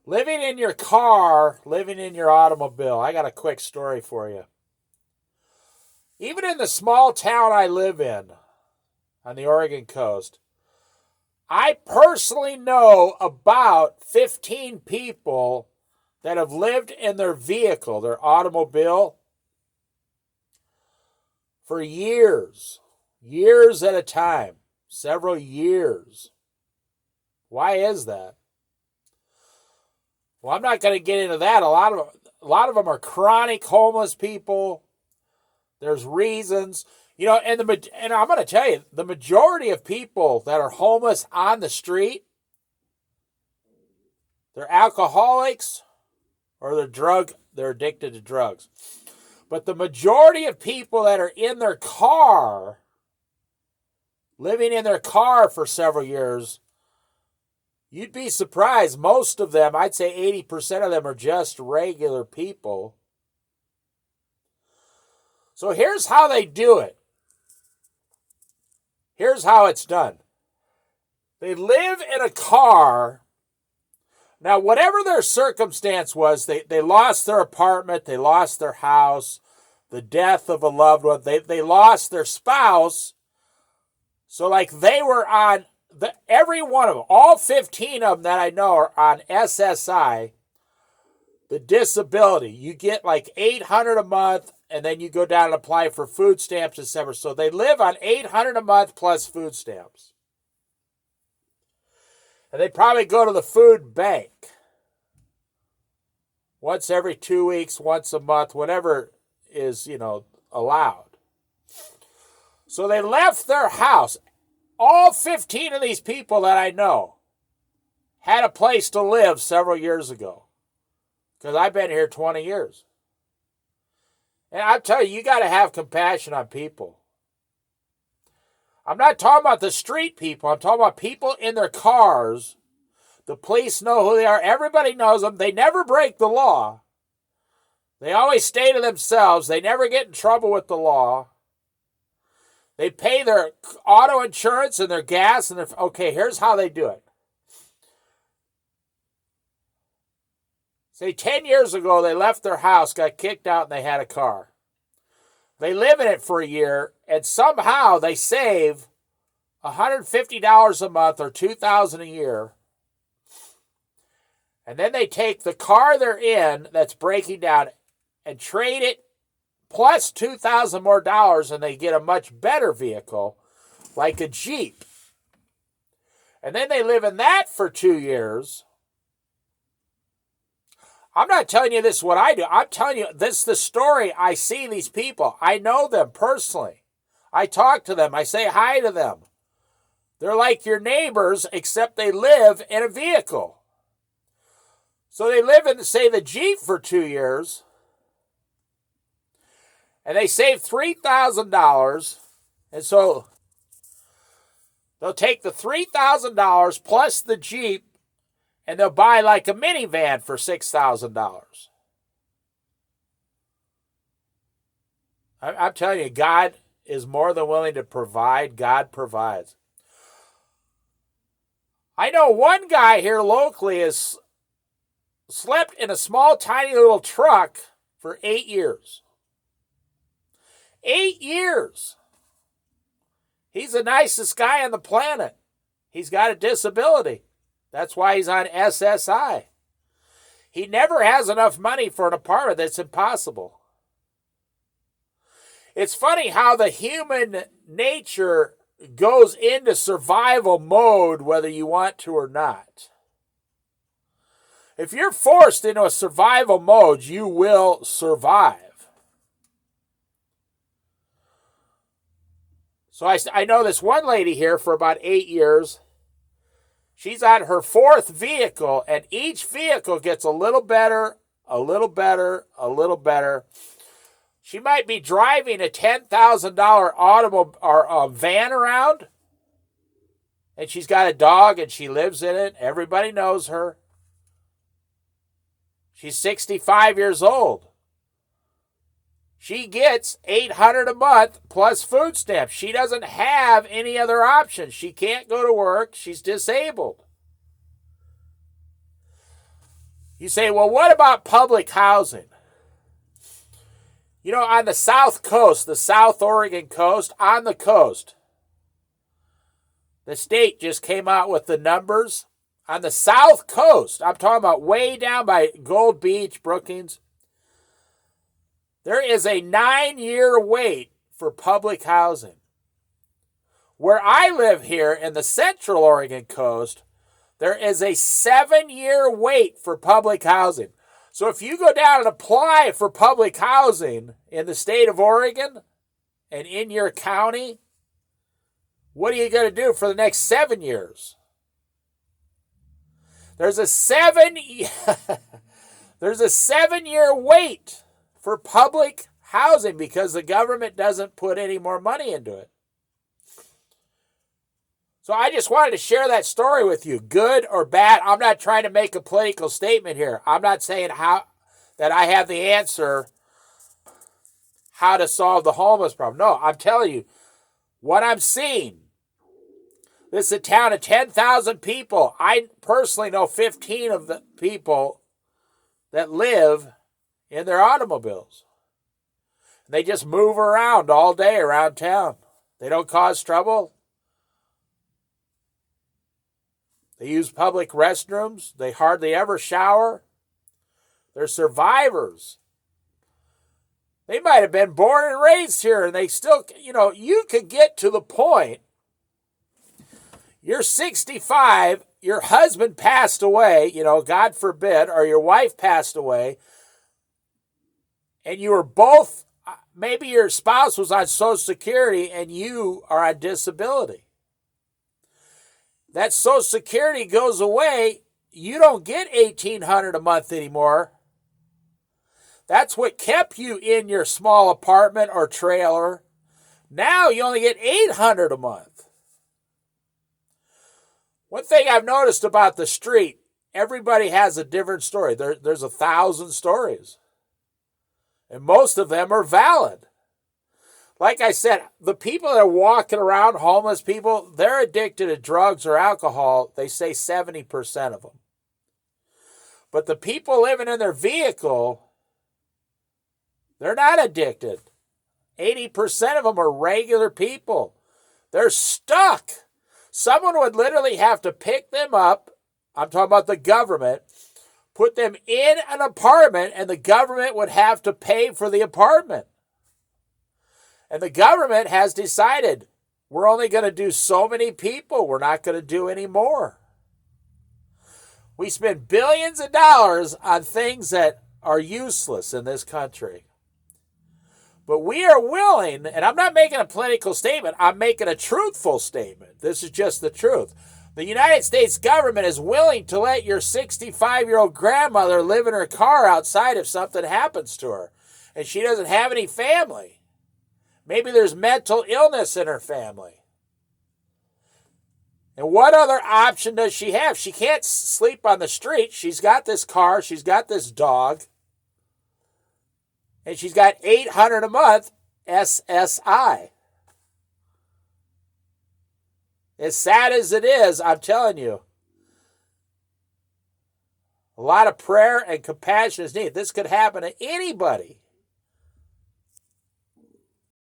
Living in your car, living in your automobile. I got a quick story for you. Even in the small town I live in on the Oregon coast, I personally know about 15 people that have lived in their vehicle, their automobile, for years at a time, several years. Why is that? Well, I'm not going to get into that. A lot of them are chronic homeless people. There's reasons, and I'm going to tell you, the majority of people that are homeless on the street, they're alcoholics or they're addicted to drugs. But the majority of people that are in their car, living in their car for several years, you'd be surprised. Most of them, I'd say 80% of them, are just regular people. So here's how they do it. Here's how it's done. They live in a car. Now, whatever their circumstance was, they lost their apartment, they lost their house, the death of a loved one, they lost their spouse. So like they were on, every one of them, all 15 of them that I know are on SSI, the disability. You get like $800 a month, and then you go down and apply for food stamps, etc. So they live on $800 a month plus food stamps. And they probably go to the food bank once every 2 weeks, once a month, whatever is, allowed. So they left their house. All 15 of these people that I know had a place to live several years ago. Because I've been here 20 years. And I tell you, you got to have compassion on people. I'm not talking about the street people. I'm talking about people in their cars. The police know who they are. Everybody knows them. They never break the law. They always stay to themselves. They never get in trouble with the law. They pay their auto insurance and their gas. Okay, here's how they do it. Say 10 years ago, they left their house, got kicked out, and they had a car. They live in it for a year, and somehow they save $150 a month or $2,000 a year. And then they take the car they're in that's breaking down and trade it plus $2,000 more dollars, and they get a much better vehicle, like a Jeep. And then they live in that for 2 years. I'm not telling you this is what I do. I'm telling you this is the story. I see these people. I know them personally. I talk to them. I say hi to them. They're like your neighbors, except they live in a vehicle. So they live in, say, the Jeep for 2 years, and they save $3,000, and so they'll take the $3,000 plus the Jeep, and they'll buy like a minivan for $6,000. I'm telling you, God is more than willing to provide. God provides. I know one guy here locally has slept in a small, tiny little truck for 8 years. 8 years. He's the nicest guy on the planet. He's got a disability. That's why he's on SSI. He never has enough money for an apartment. That's impossible. It's funny how the human nature goes into survival mode whether you want to or not. If you're forced into a survival mode, you will survive. So I know this one lady here for about 8 years. She's on her 4th vehicle, and each vehicle gets a little better, a little better, a little better. She might be driving a $10,000 automobile or a van around, and she's got a dog, and she lives in it. Everybody knows her. She's 65 years old. She gets $800 a month plus food stamps. She doesn't have any other options. She can't go to work. She's disabled. You say, well, what about public housing? You know, on the South Coast, the South Oregon coast, on the coast, the state just came out with the numbers. On the South Coast, I'm talking about way down by Gold Beach, Brookings, there is a 9-year wait for public housing. Where I live here in the Central Oregon coast, there is a 7-year wait for public housing. So if you go down and apply for public housing in the state of Oregon and in your county, what are you going to do for the next 7 years? There's a 7-year wait for public housing because the government doesn't put any more money into it. So I just wanted to share that story with you, good or bad. I'm not trying to make a political statement here. I'm not saying that I have the answer how to solve the homeless problem. No, I'm telling you what I'm seeing. This is a town of 10,000 people. I personally know 15 of the people that live in their automobiles. They just move around all day around town. They don't cause trouble. They use public restrooms. They hardly ever shower. They're survivors. They might have been born and raised here, and they still, you could get to the point. You're 65, your husband passed away, God forbid, or your wife passed away, and you were both, maybe your spouse was on Social Security and you are on disability. That Social Security goes away, you don't get $1,800 a month anymore. That's what kept you in your small apartment or trailer. Now you only get $800 a month. One thing I've noticed about the street, everybody has a different story. There's 1,000 stories. And most of them are valid. Like I said, the people that are walking around, homeless people, they're addicted to drugs or alcohol. They say 70% of them. But the people living in their vehicle, they're not addicted. 80% of them are regular people. They're stuck. Someone would literally have to pick them up. I'm talking about the government. Put them in an apartment, and the government would have to pay for the apartment. And the government has decided we're only going to do so many people. We're not going to do any more. We spend billions of dollars on things that are useless in this country. But we are willing, and I'm not making a political statement, I'm making a truthful statement. This is just the truth. The United States government is willing to let your 65-year-old grandmother live in her car outside if something happens to her, and she doesn't have any family. Maybe there's mental illness in her family. And what other option does she have? She can't sleep on the street. She's got this car. She's got this dog. And she's got $800 a month SSI. As sad as it is, I'm telling you, a lot of prayer and compassion is needed. This could happen to anybody.